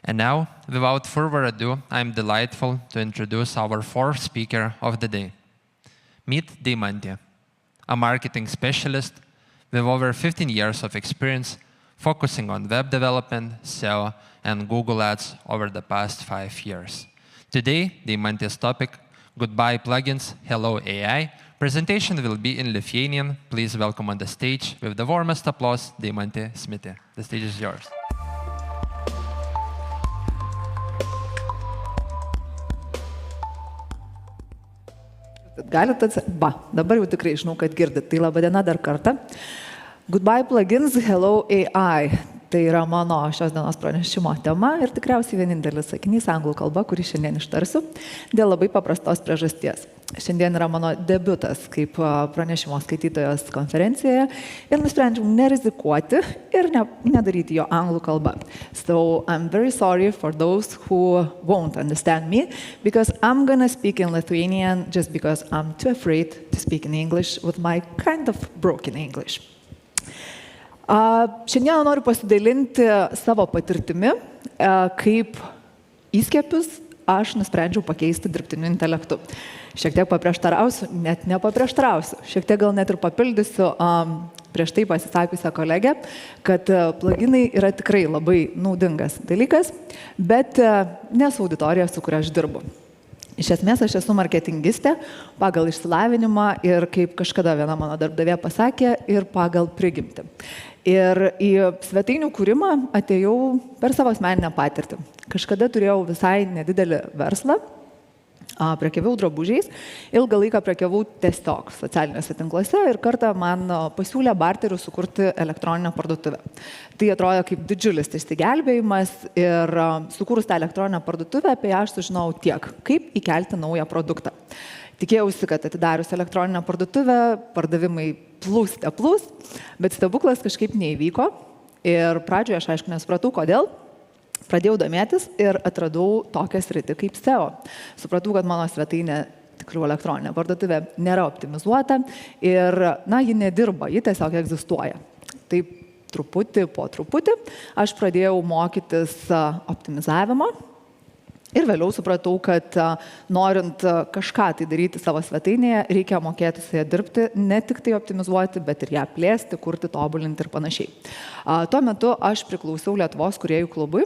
And now, without further ado, I'm delightful to introduce our fourth speaker of the day. Meet Deimantė, a marketing specialist with over 15 years of experience focusing on web development, SEO, and Google Ads over the past 5 years. Today, Deimantės topic, Goodbye Plugins, Hello AI. Presentation will be in Lithuanian. Please welcome on the stage with the warmest applause, Deimantė Smitė. The stage is yours. Galite dabar jau tikrai žinau, kad girdit. Tai laba diena dar kartą. Goodbye Plugins, Hello AI. Tai yra mano šios dienos pranešimo tema ir tikriausiai vienintelis sakinys anglų kalba, kurį šiandien ištarsiu, dėl labai paprastos priežasties. Šiandien yra mano debiutas kaip pranešimo skaitytojos konferencijoje ir nusprendžiau nerizikuoti ir nedaryti jo anglų kalba. So I'm very sorry for those who won't understand me, because I'm gonna speak in Lithuanian just because I'm too afraid to speak in English with my kind of broken English. Šiandien noriu pasidalinti savo patirtimi, kaip įskiepius aš nusprendžiau pakeisti dirbtiniu intelektu. Šiek tiek paprieštarausiu, net nepaprieštarausiu, šiek tiek gal net ir papildysiu prieš tai pasisakiusią kolegę, kad pluginai yra tikrai labai naudingas dalykas, bet ne su auditorija, su kuria aš dirbu. Iš esmės, aš esu marketingistė pagal išsilavinimą ir, kaip kažkada viena mano darbdavė pasakė, ir pagal prigimtį. Ir į svetainių kūrimą atėjau per savo asmeninę patirtį. Kažkada turėjau visai nedidelį verslą, prekiavau drabužiais, ilgą laiką prekiavau tiesiog socialiniuose tinkluose ir kartą man pasiūlė barterių sukurti elektroninę parduotuvę. Tai atrodo kaip didžiulis išsigelbėjimas ir sukūrus tą elektroninę parduotuvę apie ją aš sužinojau tiek, kaip įkelti naują produktą. Tikėjausi, kad atidarius elektroninę parduotuvę, pardavimai plūs, bet stebuklas kažkaip neįvyko ir pradžioje aš aišku nesupratau, kodėl. Pradėjau domėtis ir atradau tokią sritį kaip SEO. Supratau, kad mano svetainė, tikrų elektroninė parduotuvė, nėra optimizuota ir, ji nedirba, ji tiesiog egzistuoja. Taip truputį po truputį aš pradėjau mokytis optimizavimo. Ir vėliau supratau, kad norint kažką tai daryti savo svetainėje, reikia mokėti su ją dirbti, ne tik tai optimizuoti, bet ir ją plėsti, kurti, tobulinti ir panašiai. Tuo metu aš priklausiau Lietuvos kūrėjų klubui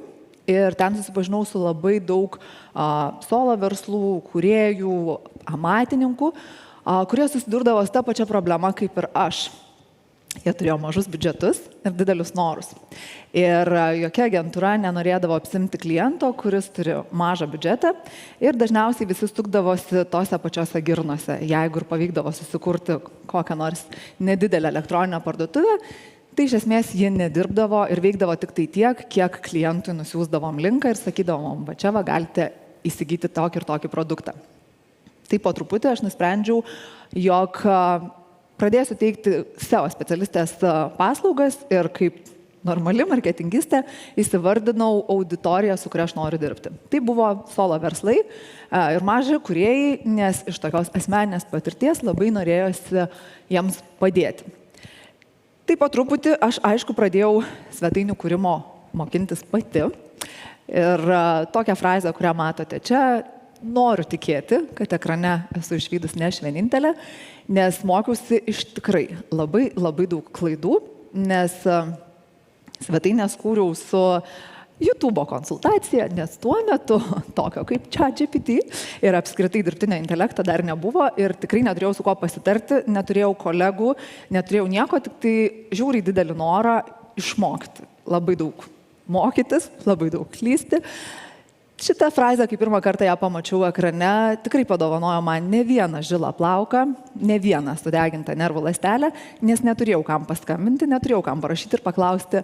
ir ten susipažinau su labai daug solo verslų, kūrėjų, amatininkų, kurie susidurdavo su ta pačia problema kaip ir aš. Jie turėjo mažus biudžetus ir didelius norus. Ir jokia agentūra nenorėdavo apsimti kliento, kuris turi mažą biudžetą ir dažniausiai visi stukdavosi tose pačiose girnose. Jeigu ir pavykdavo susikurti kokią nors nedidelę elektroninę parduotuvę, tai iš esmės jie nedirbdavo ir veikdavo tik tai tiek, kiek klientui nusiųsdavom linką ir sakydavom, va čia galite įsigyti tokį ir tokį produktą. Tai po truputį aš nusprendžiau, jog pradėsiu teikti SEO specialistės paslaugas ir kaip normali marketingistė įsivardinau auditoriją, su kuria aš noriu dirbti. Tai buvo solo verslai ir maži kūrėjai, nes iš tokios asmeninės patirties labai norėjosi jiems padėti. Tai po truputį aš aišku pradėjau svetainių kūrimo mokintis pati ir tokią frazę, kurią matote čia, noriu tikėti, kad ekrane esu išvydus ne aš vienintelė, nes mokiausi iš tikrai labai daug klaidų, nes svetainės kūriau su YouTube konsultacija, nes tuo metu tokio kaip ChatGPT ir apskritai dirbtinio intelekto dar nebuvo ir tikrai neturėjau su kuo pasitarti, neturėjau kolegų, neturėjau nieko, tik tai žiauriai didelį norą išmokti. Labai daug mokytis, labai daug klysti. Šitą frazę, kai pirmą kartą ją pamačiau ekrane, tikrai padovanojo man ne vieną žilą plauką, ne vieną sudegintą nervų ląstelę, nes neturėjau kam paskambinti, neturėjau kam parašyti ir paklausti,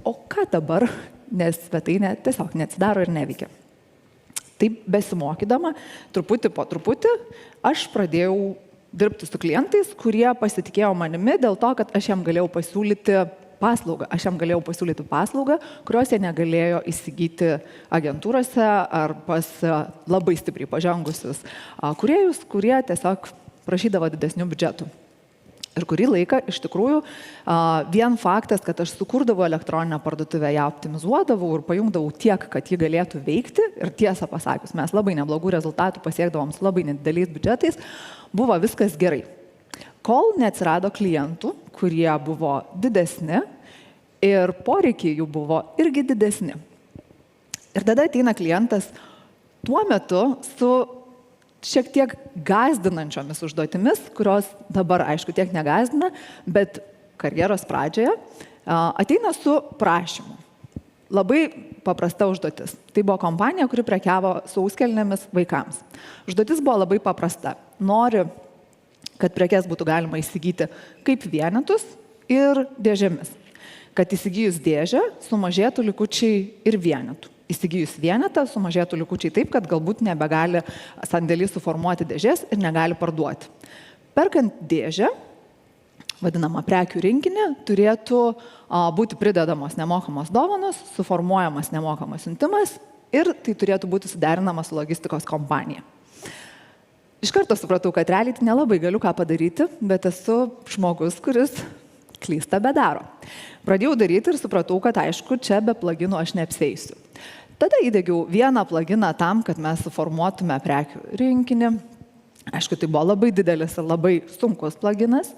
o ką dabar, nes svetainė tiesiog neatsidaro ir neveikia. Taip besimokydama, truputį po truputį, aš pradėjau dirbti su klientais, kurie pasitikėjo manimi dėl to, kad aš jam galėjau pasiūlyti paslaugą. Aš jam galėjau pasiūlyti paslaugą, kurios jie negalėjo įsigyti agentūrose ar pas labai stipriai pažengusius kūrėjus, kurie tiesiog prašydavo didesnių biudžetų. Ir kurį laiką iš tikrųjų vien faktas, kad aš sukurdavau elektroninę parduotuvę, ją optimizuodavau ir pajungdavau tiek, kad ji galėtų veikti, ir tiesą pasakius, mes labai neblogų rezultatų pasiekdavom su labai nedideliais biudžetais, buvo viskas gerai. Kol neatsirado klientų, kurie buvo didesni ir poreikiai jų buvo irgi didesni. Ir tada ateina klientas tuo metu su šiek tiek gazdinančiomis užduotimis, kurios dabar, aišku, tiek negazdina, bet karjeros pradžioje ateina su prašymu. Labai paprasta užduotis. Tai buvo kompanija, kuri prekiavo sauskelnėmis vaikams. Užduotis buvo labai paprasta. Nori, kad prekes būtų galima įsigyti kaip vienetus ir dėžėmis. Kad įsigijus dėžę sumažėtų likučiai ir vienetų. Įsigijus vienetą sumažėtų likučiai taip, kad galbūt nebegali sandėlys suformuoti dėžės ir negali parduoti. Perkant dėžę, vadinamą prekių rinkinį, turėtų būti pridedamos nemokamos dovanos, suformuojamas nemokamas siuntimas ir tai turėtų būti suderinama su logistikos kompanija. Iš karto supratau, kad realiai tai nelabai galiu ką padaryti, bet esu žmogus, kuris klysta be daro. Pradėjau daryti ir supratau, kad aišku, čia be pluginų aš neapsieisiu. Tada įdiegiau vieną pluginą tam, kad mes suformuotume prekių rinkinį. Aišku, tai buvo labai didelis ir labai sunkus pluginas.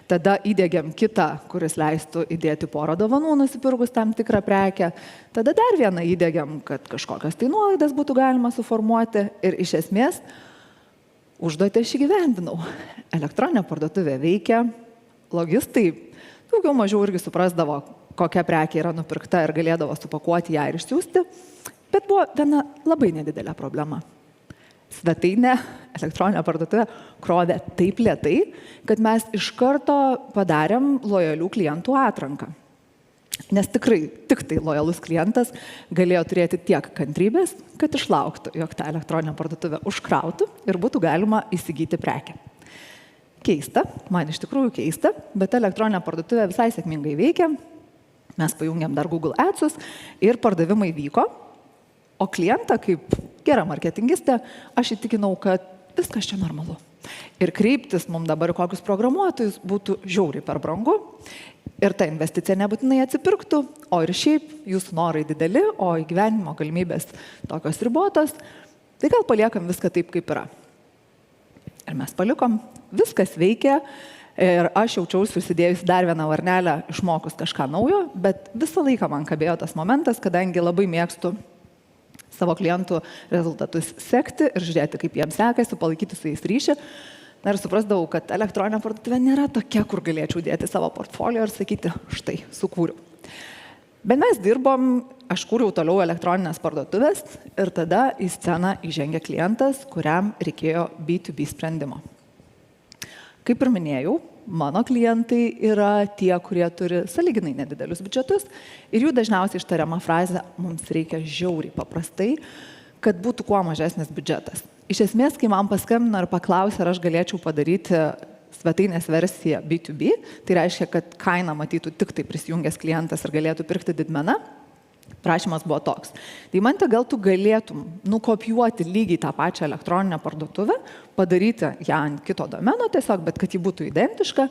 Tada įdiegiam kitą, kuris leistų įdėti porą dovanų nusipirkus tam tikrą prekę. Tada dar vieną įdiegiam, kad kažkokias tai nuolaidas būtų galima suformuoti. Ir iš esmės užduotį aš įgyvendinau. Elektroninė parduotuvė veikia, logistai daugiau mažiau irgi suprasdavo, kokia prekė yra nupirkta ir galėdavo supakuoti ją ir išsiųsti, bet buvo viena labai nedidelė problema. Svetainė, elektroninė parduotuvė krovė taip lėtai, kad mes iš karto padarėm lojalių klientų atranką. Nes tikrai tik tai lojalus klientas galėjo turėti tiek kantrybės, kad išlauktų, jog tą elektroninę parduotuvę užkrautų ir būtų galima įsigyti prekę. Keista, man iš tikrųjų keista, bet elektroninė parduotuvė visai sėkmingai veikia. Mes pajungiam dar Google Adsus ir pardavimai vyko, o klientą kaip gera marketingistė aš įtikinau, kad viskas čia normalu. Ir kreiptis mums dabar kokius programuotojus būtų žiauriai per brangu ir ta investicija nebūtinai atsipirktų, o ir šiaip jūsų norai dideli, o įgyvenimo galimybės tokios ribotos, tai gal paliekam viską taip, kaip yra. Ir mes palikom, viskas veikia. Ir aš jaučiausi prisidėjus dar vieną varnelę išmokus kažką naujo, bet visą laiką man kabėjo tas momentas, kadangi labai mėgstu savo klientų rezultatus sekti ir žiūrėti, kaip jiems sekasi, palaikyti su jais ryšį. Ir suprasdavau, kad elektroninė parduotuvė nėra tokia, kur galėčiau dėti savo portfolio ir sakyti, štai, sukūriau. Bet mes dirbom, aš kūriau toliau elektroninės parduotuvės ir tada į sceną įžengė klientas, kuriam reikėjo B2B sprendimo. Kaip ir minėjau, mano klientai yra tie, kurie turi sąlyginai nedidelius biudžetus ir jų dažniausiai ištariama frazė mums reikia žiauriai paprastai, kad būtų kuo mažesnis biudžetas. Iš esmės, kai man paskambino ir paklausė, ar aš galėčiau padaryti svetainės versiją B2B, tai reiškia, kad kainą matytų tik tai prisijungęs klientas ir galėtų pirkti didmeną. Prašymas buvo toks. Tai man gal tu galėtum nukopijuoti lygiai tą pačią elektroninę parduotuvę, padaryti ją ant kito domeno tiesiog, bet kad ji būtų identiška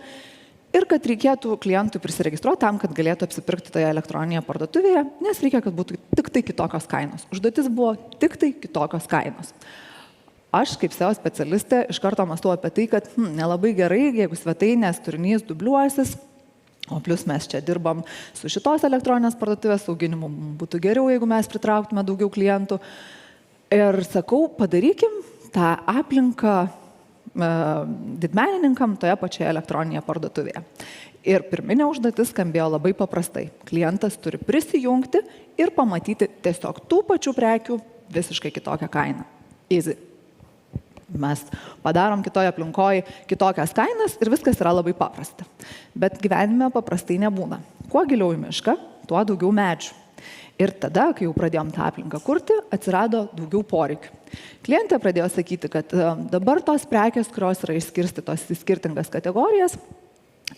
ir kad reikėtų klientui prisiregistruoti tam, kad galėtų apsipirkti toje elektroninėje parduotuvėje, nes reikia, kad būtų tik tai kitokios kainos. Užduotis buvo tik tai kitokios kainos. Aš kaip SEO specialistė iš karto mąstau apie tai, kad nelabai gerai, jeigu svetainės turinys dubliuosis, o plus mes čia dirbam su šitos elektroninės parduotuvės auginimu, būtų geriau, jeigu mes pritrauktume daugiau klientų. Ir sakau, padarykim tą aplinką didmenininkam toje pačioje elektroninėje parduotuvėje. Ir pirminė užduotis skambėjo labai paprastai. Klientas turi prisijungti ir pamatyti tiesiog tų pačių prekių visiškai kitokią kainą. Easy. Mes padarom kitoje aplinkoje kitokias kainas ir viskas yra labai paprasta. Bet gyvenime paprastai nebūna. Kuo giliau į mišką, tuo daugiau medžių. Ir tada, kai jau pradėjom tą aplinką kurti, atsirado daugiau poreikių. Klientė pradėjo sakyti, kad dabar tos prekės, kurios yra išskirstytos į skirtingas kategorijas,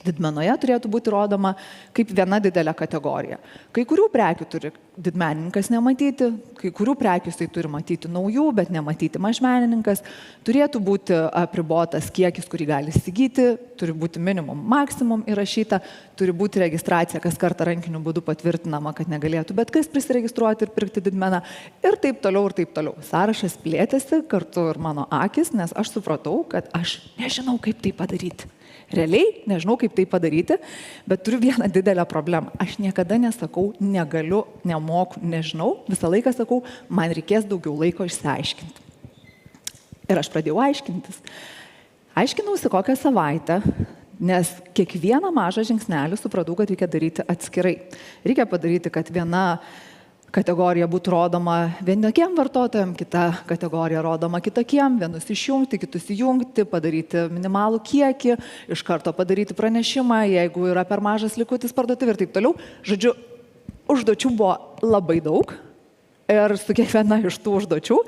Didmenoje turėtų būti rodoma kaip viena didelė kategorija. Kai kurių prekių turi didmenininkas nematyti, kai kurių prekių jisai turi matyti naujų, bet nematyti mažmenininkas. Turėtų būti apribotas kiekis, kurį gali įsigyti, turi būti minimum, maksimum įrašyta, turi būti registracija kas kartą rankiniu būdu patvirtinama, kad negalėtų bet kas prisiregistruoti ir pirkti didmeną ir taip toliau ir taip toliau. Sąrašas plėtėsi kartu ir mano akis, nes aš supratau, kad aš nežinau, kaip tai padaryti. Realiai nežinau, kaip tai padaryti, bet turiu vieną didelę problemą. Aš niekada nesakau, negaliu, nemoku, nežinau. Visą laiką sakau, man reikės daugiau laiko išsiaiškinti. Ir aš pradėjau aiškintis. Aiškinausi kokią savaitę, nes kiekvieną mažą žingsnelį supratau, kad reikia daryti atskirai. Reikia padaryti, kad viena kategorija būtų rodoma vienokiem vartotojams, kita kategorija rodoma kitokiem, vienus išjungti, kitus įjungti, padaryti minimalų kiekį, iš karto padaryti pranešimą, jeigu yra per mažas likutis parduotuvė ir taip toliau. Žodžiu, užduočių buvo labai daug ir su kiekviena iš tų užduočių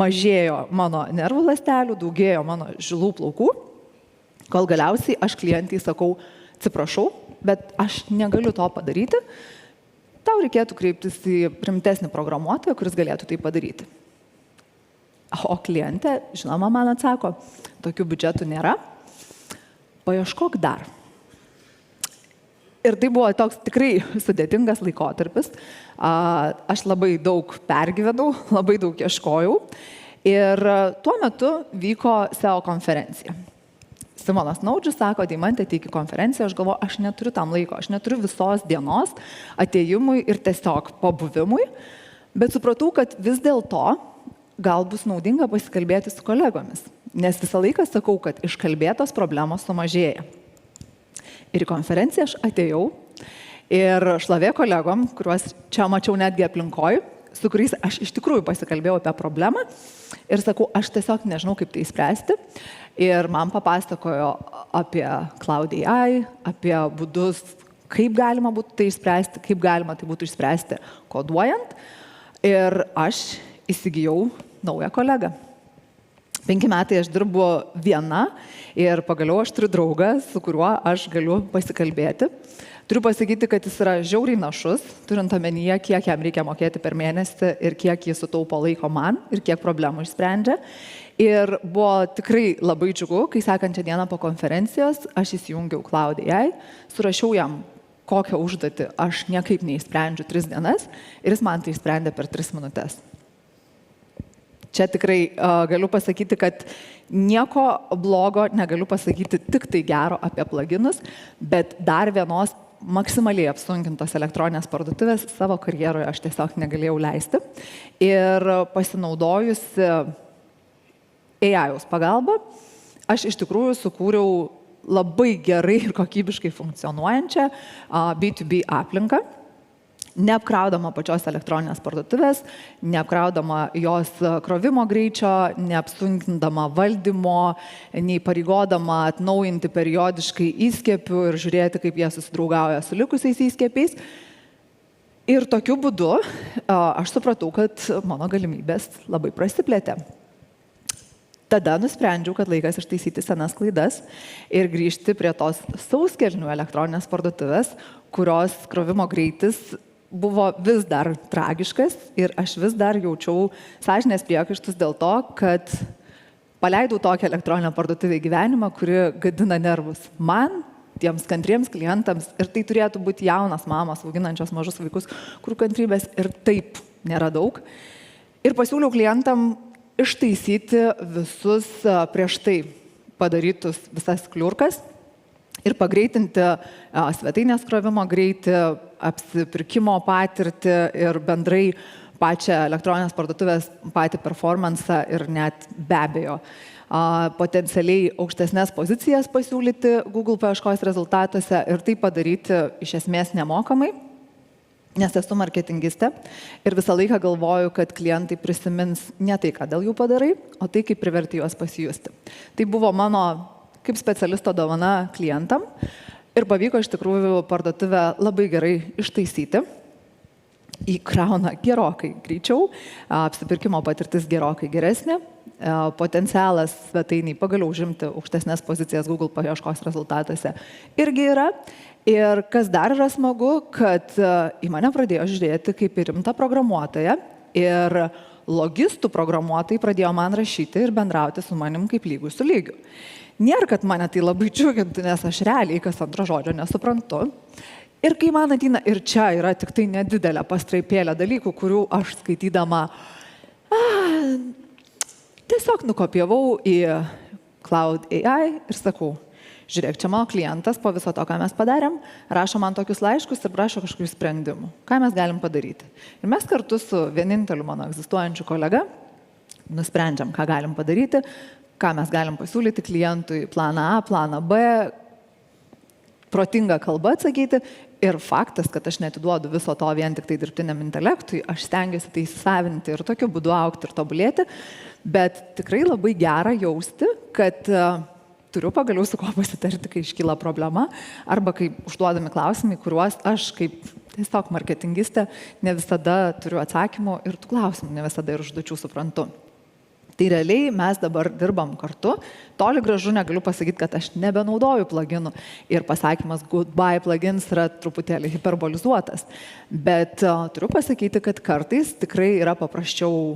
mažėjo mano nervų ląstelių, daugėjo mano žilų plaukų, kol galiausiai aš klientai sakau, atsiprašau, bet aš negaliu to padaryti. Tau reikėtų kreiptis į rimtesnį programuotoją, kuris galėtų tai padaryti. O klientė, žinoma, man atsako, tokių biudžetų nėra, paieškok dar. Ir tai buvo toks tikrai sudėtingas laikotarpis. Aš labai daug pergyvenau, labai daug ieškojau. Ir tuo metu vyko SEO konferencija. Simonas Naudžius sako, Deimantė, ateik į konferenciją, aš galvoju, aš neturiu tam laiko, aš neturiu visos dienos atėjimui ir tiesiog pabuvimui, bet supratau, kad vis dėlto gal bus naudinga pasikalbėti su kolegomis, nes visą laiką sakau, kad iškalbėtos problemos sumažėja. Ir į konferenciją aš atėjau ir šlavė kolegom, kuriuos čia mačiau netgi aplinkoj, su kuriais aš iš tikrųjų pasikalbėjau apie problemą ir sakau, aš tiesiog nežinau, kaip tai spręsti. Ir man papasakojo apie Cloud AI, apie būdus, kaip galima būtų tai išspręsti, kaip galima tai būtų išspręsti koduojant. Ir aš įsigijau naują kolegą. 5 metai aš dirbu viena ir pagaliau aš turiu draugą, su kuriuo aš galiu pasikalbėti. Turiu pasakyti, kad jis yra žiauriai našus, turint omenyje, kiek jam reikia mokėti per mėnesį ir kiek jis sutaupo laiko man ir kiek problemų išsprendžia. Ir buvo tikrai labai džiugu, kai sekančią dieną po konferencijos aš įsijungiau Cloud AI, surašiau jam, kokią užduotį aš niekaip neįsprendžiu 3 dienas ir jis man tai išsprendė per 3 minutės. Čia tikrai galiu pasakyti, kad nieko blogo negaliu pasakyti, tik tai gero apie pluginus, bet dar vienos maksimaliai apsunkintos elektroninės parduotuvės savo karjeroje aš tiesiog negalėjau leisti. Ir pasinaudojusi AI-aus pagalba, aš iš tikrųjų sukūriau labai gerai ir kokybiškai funkcionuojančią B2B aplinką, neapkraudama pačios elektroninės parduotuvės, neapkraudama jos krovimo greičio, neapsunkindama valdymo, neįpareigodama atnaujinti periodiškai įskiepių ir žiūrėti, kaip jie susidraugauja su likusiais įskiepiais. Ir tokiu būdu aš supratau, kad mano galimybės labai prasiplėtė. Tada nusprendžiau, kad laikas ištaisyti senas klaidas ir grįžti prie tos sauskelnių elektroninės parduotuvės, kurios krovimo greitis buvo vis dar tragiškas ir aš vis dar jaučiau sąžinės priekaištus dėl to, kad paleidau tokią elektroninę parduotuvę į gyvenimą, kuri gadina nervus man, tiems kantriems klientams, ir tai turėtų būti jaunas mamas, auginančios mažus vaikus, kurių kantrybės ir taip nėra daug. Ir pasiūliau klientam ištaisyti visus prieš tai padarytus visas kliurkas ir pagreitinti svetainės krovimo greitį, apsipirkimo patirtį ir bendrai pačią elektroninės parduotuvės patį performansą ir net be abejo potencialiai aukštesnės pozicijas pasiūlyti Google paieškos rezultatuose ir tai padaryti iš esmės nemokamai, nes esu marketingistė ir visą laiką galvoju, kad klientai prisimins ne tai, ką dėl jų padarai, o tai, kaip priverti juos pasijusti. Tai buvo mano kaip specialisto dovana klientam ir pavyko iš tikrųjų parduotuvę labai gerai ištaisyti. Įkrauna gerokai greičiau, apsipirkimo patirtis gerokai geresnė potencialas svetainiai pagaliau užimti aukštesnės pozicijas Google paieškos rezultatuose irgi yra. Ir kas dar yra smagu, kad į mane pradėjo žiūrėti kaip į rimtą programuotoją ir logistų programuotojai pradėjo man rašyti ir bendrauti su manim kaip lygių su lygiu. Nėra, kad mane tai labai džiugintų, nes aš realiai kas antro žodžio nesuprantu. Ir kai man ateina, ir čia yra tik tai nedidelė pastraipėlė dalykų, kurių aš skaitydama tiesiog nukopijavau į Cloud AI ir sakau, žiūrėk, čia mano klientas po viso to, ką mes padarėm, rašo man tokius laiškus ir prašo kažkokių sprendimų. Ką mes galim padaryti? Ir mes kartu su vieninteliu mano egzistuojančiu kolega nusprendžiam, ką galim padaryti, ką mes galim pasiūlyti klientui, planą A, planą B, protingą kalbą atsakyti. Ir faktas, kad aš neatiduodu viso to vien tik tai dirbtiniam intelektui, aš stengiuosi tai įsisavinti ir tokiu būdu augti ir tobulėti, bet tikrai labai gera jausti, kad turiu pagaliau su kuo pasitarti, kai iškyla problema, arba kai užduodami klausimai, kuriuos aš kaip tiesiog marketingistė ne visada turiu atsakymų ir tų klausimų ne visada ir užduočių suprantu. Tai realiai mes dabar dirbam kartu, toli gražu negaliu pasakyti, kad aš nebenaudoju pluginų ir pasakymas goodbye plugins yra truputėlį hiperbolizuotas, bet turiu pasakyti, kad kartais tikrai yra paprasčiau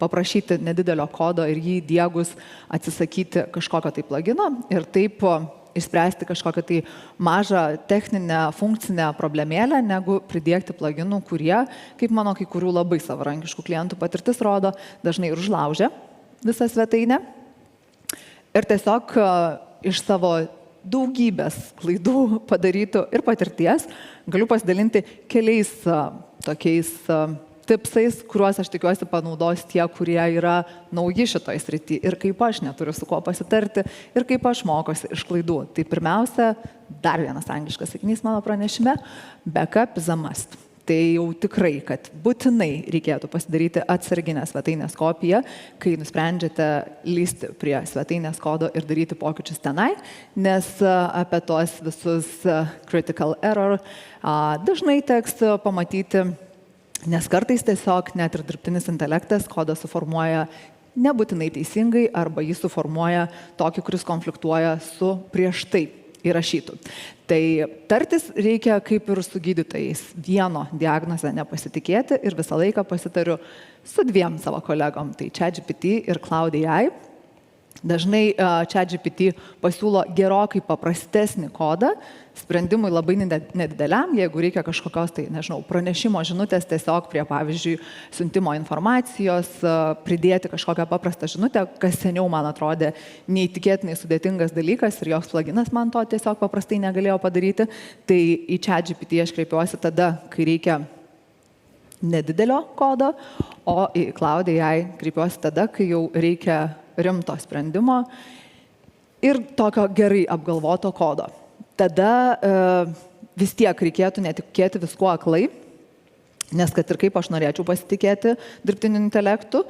paprašyti nedidelio kodo ir jį diegus atsisakyti kažkokio tai plugino ir taip išspręsti kažkokią tai mažą techninę, funkcinę problemėlę, negu pridėkti pluginų, kurie, kaip mano kai kurių labai savarankiškų klientų patirtis rodo, dažnai ir užlaužia visą svetainę. Ir tiesiog iš savo daugybės klaidų padarytų ir patirties galiu pasidalinti keliais tokiais tipsais, kuriuos aš tikiuosi panaudos tie, kurie yra nauji šitoj srity ir kaip aš neturiu su kuo pasitarti ir kaip aš mokosi iš klaidų. Tai pirmiausia, dar vienas angliškas sakinys mano pranešime, backup is a must. Tai jau tikrai, kad būtinai reikėtų pasidaryti atsarginę svetainės kopiją, kai nusprendžiate lysti prie svetainės kodo ir daryti pokyčius tenai, nes apie tos visus critical error dažnai teks pamatyti, nes kartais tiesiog net ir dirbtinis intelektas kodą suformuoja nebūtinai teisingai arba jį suformuoja tokį, kuris konfliktuoja su prieš tai įrašytų. Tai tartis reikia kaip ir su gydytojais. Vieno diagnozę nepasitikėti ir visą laiką pasitariu su dviem savo kolegom, tai ChatGPT ir Cloud AI. Dažnai ChatGPT pasiūlo gerokai paprastesnį kodą, sprendimui labai nedideliam, jeigu reikia kažkokios, tai nežinau, pranešimo žinutės tiesiog prie, pavyzdžiui, siuntimo informacijos, pridėti kažkokią paprastą žinutę, kas seniau man atrodė neįtikėtinai sudėtingas dalykas ir joks pluginas man to tiesiog paprastai negalėjo padaryti, tai į ChatGPT aš kreipiuosi tada, kai reikia nedidelio kodo, o į Cloud AI kreipiuosi tada, kai jau reikia rimto sprendimo ir tokio gerai apgalvoto kodo. Tada vis tiek reikėtų netikėti viskuo aklai, nes kad ir kaip aš norėčiau pasitikėti dirbtiniu intelektu,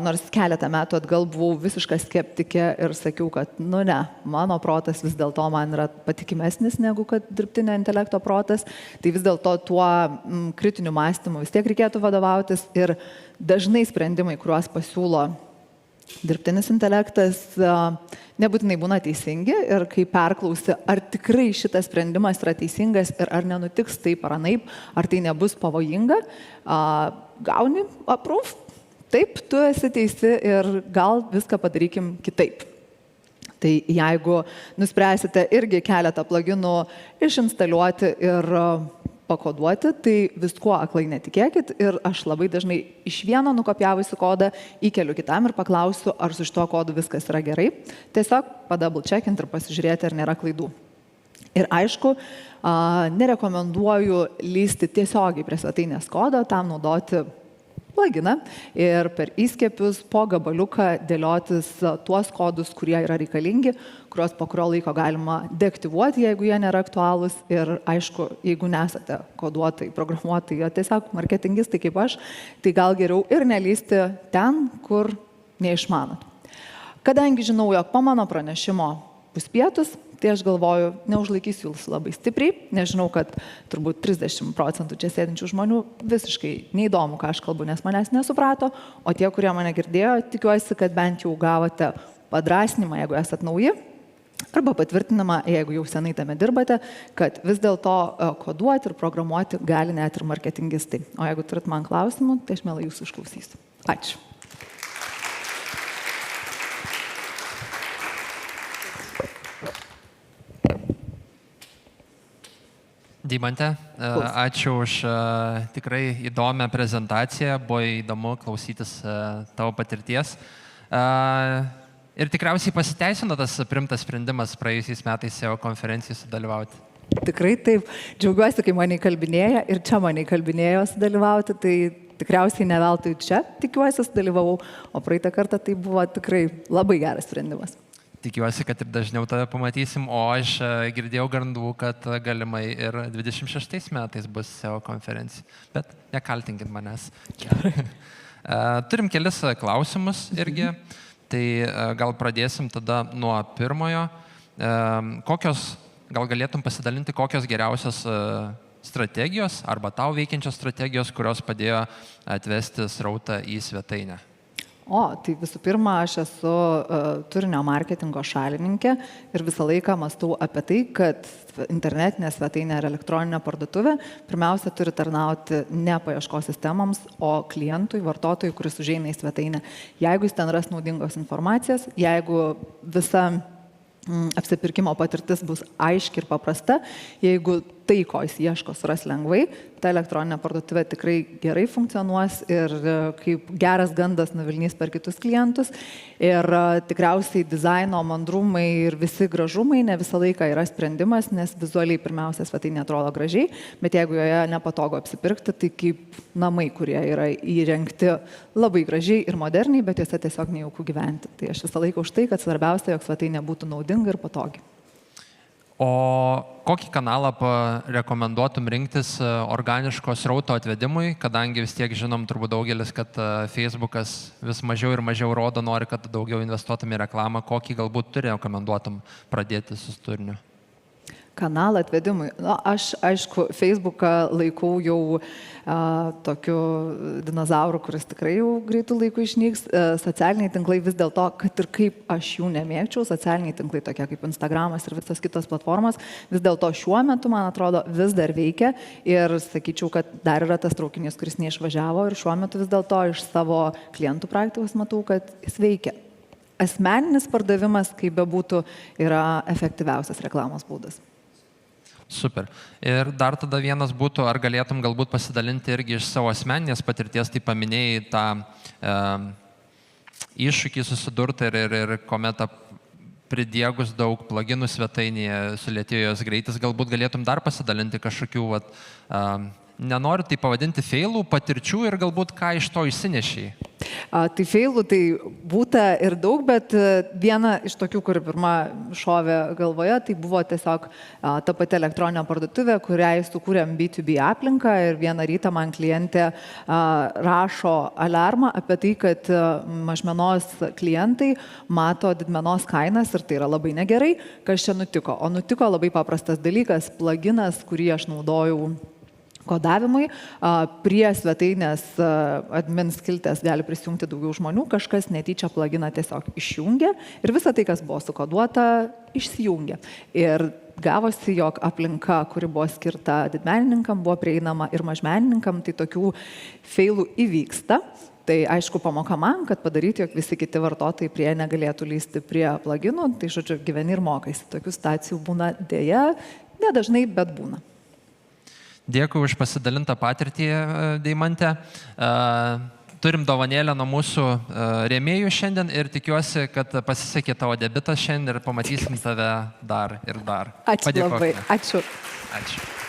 nors keletą metų atgal buvau visiška skeptikė ir sakiau, kad nu ne, mano protas vis dėlto man yra patikimesnis negu kad dirbtinio intelekto protas, tai vis dėlto tuo kritiniu mąstymu vis tiek reikėtų vadovautis ir dažnai sprendimai, kuriuos pasiūlo dirbtinis intelektas, nebūtinai būna teisingi ir kai perklausi, ar tikrai šitas sprendimas yra teisingas ir ar nenutiks taip ar anaip, ar tai nebus pavojinga, gauni approve, taip, tu esi teisi ir gal viską padarykim kitaip. Tai jeigu nuspręsite irgi keletą pluginų išinstaliuoti ir pakoduoti, tai viskuo aklai netikėkit ir aš labai dažnai iš vieno nukopiavusi kodą įkeliu kitam ir paklausiu, ar su šituo kodu viskas yra gerai. Tiesiog padouble checkint ir pasižiūrėti, ar nėra klaidų. Ir aišku, nerekomenduoju lysti tiesiogiai prie svetainės kodo, tam naudoti pluginą ir per įskiepius po gabaliuką dėliotis tuos kodus, kurie yra reikalingi, kuriuos po kurio laiko galima deaktyvuoti, jeigu jie nėra aktualūs. Ir aišku, jeigu nesate koduotai, programuotai, o tiesiog marketingistai kaip aš, tai gal geriau ir nelysti ten, kur neišmanot. Kadangi žinau, jog po mano pranešimo bus pietus, tai aš galvoju, neužlaikysiu jūsų labai stipriai, nežinau, kad turbūt 30% čia sėdinčių žmonių visiškai neįdomu, ką aš kalbu, nes manęs nesuprato, o tie, kurie mane girdėjo, tikiuosi, kad bent jau gavote padrasnimą, jeigu esat nauji, arba patvirtinimą, jeigu jau senai tame dirbate, kad vis dėlto koduoti ir programuoti gali net ir marketingistai. O jeigu turit man klausimų, tai aš mielai jūsų išklausysiu. Ačiū. Deimante, ačiū už tikrai įdomią prezentaciją, buvo įdomu klausytis tavo patirties. Ir tikriausiai pasiteisino tas primtas sprendimas praėjusiais metais SEO konferencijai sudalyvauti. Tikrai taip. Džiaugiuosi, kai mane įkalbinėja ir čia mane įkalbinėjo sudalyvauti, tai tikriausiai ne veltui čia tikiuosi sudalyvavau, o praeitą kartą tai buvo tikrai labai geras sprendimas. Tikiuosi, kad ir dažniau tave pamatysim, o aš girdėjau gandų, kad galimai ir 26 metais bus SEO konferencija, bet nekaltinkit manęs. Turim kelis klausimus irgi, tai gal pradėsim tada nuo pirmojo. Gal galėtum pasidalinti, kokios geriausios strategijos arba tau veikiančios strategijos, kurios padėjo atvesti srautą į svetainę? Tai visų pirma, aš esu turinio marketingo šalininkė ir visą laiką mąstau apie tai, kad internetinė svetainė ar elektroninė parduotuvė pirmiausia turi tarnauti ne paieškos sistemoms, o klientui, vartotojui, kuris užeina į svetainę. Jeigu jis ten ras naudingos informacijos, jeigu visa apsipirkimo patirtis bus aiški ir paprasta, jeigu tai, ko jis ieško, suras lengvai, ta elektroninė parduotuvė tikrai gerai funkcionuos ir kaip geras gandas nuvilnys per kitus klientus. Ir tikriausiai dizaino mandrumai ir visi gražumai ne visą laiką yra sprendimas, nes vizualiai pirmiausia svetainė atrodo gražiai, bet jeigu joje nepatogu apsipirkti, tai kaip namai, kurie yra įrengti labai gražiai ir moderniai, bet juose tiesiog nejauku gyventi. Tai aš visą laiką už tai, kad svarbiausia, jog svetainė būtų naudinga ir patogi. O kokį kanalą rekomenduotum rinktis organiško srauto atvedimui, kadangi vis tiek žinom turbūt daugelis, kad Facebookas vis mažiau ir mažiau rodo, nori, kad daugiau investuotum į reklamą, kokį galbūt tu rekomenduotum pradėti su turiniu? Kanalą atvedimui. Aš, aišku, Facebooką laikau jau tokiu dinozauru, kuris tikrai jau greitų laikų išnyks. Socialiniai tinklai vis dėlto, kad ir kaip aš jų nemėgčiau, socialiniai tinklai tokie kaip Instagramas ir visos kitos platformos, vis dėlto šiuo metu, man atrodo, vis dar veikia ir sakyčiau, kad dar yra tas traukinys, kuris neišvažiavo ir šiuo metu vis dėlto iš savo klientų praktikos matau, kad jis veikia. Asmeninis pardavimas, kaip bebūtų, yra efektyviausias reklamos būdas. Super. Ir dar tada vienas būtų, ar galėtum galbūt pasidalinti irgi iš savo asmeninės patirties, tai paminėjai tą iššūkį susidurti ir kuomet pridėgus daug pluginų svetainėje sulėtėjo jos greitis, galbūt galėtum dar pasidalinti kažkokių, nenoriu tai pavadinti failų, patirčių ir galbūt ką iš to išsinešiai. Tai failų tai būta ir daug, bet viena iš tokių, kur pirma šovė galvoje, tai buvo tiesiog ta pati elektroninė parduotuvė, kuriai sukūrėm B2B aplinką ir vieną rytą man klientė rašo alarmą apie tai, kad mažmenos klientai mato didmenos kainas ir tai yra labai negerai, kas čia nutiko. O nutiko labai paprastas dalykas, pluginas, kurį aš naudojau kodavimui, prie svetainės admin skiltės gali prisijungti daugiau žmonių, kažkas netyčia pluginą tiesiog išjungia ir visa tai, kas buvo sukoduota, išsijungia. Ir gavosi, jog aplinka, kuri buvo skirta didmenininkam, buvo prieinama ir mažmenininkam, tai tokių failų įvyksta. Tai aišku pamoka man, kad padaryti, jog visi kiti vartotojai prie negalėtų lysti prie pluginų, tai žodžiu gyveni ir mokaisi. Tokių situacijų būna dėja, nedažnai, bet būna. Dėkui už pasidalintą patirtį, Deimante. Turim dovanėlę nuo mūsų rėmėjų šiandien ir tikiuosi, kad pasisekė tavo debiutas šiandien ir pamatysim tave dar ir dar. Ačiū labai. Ačiū. Ačiū.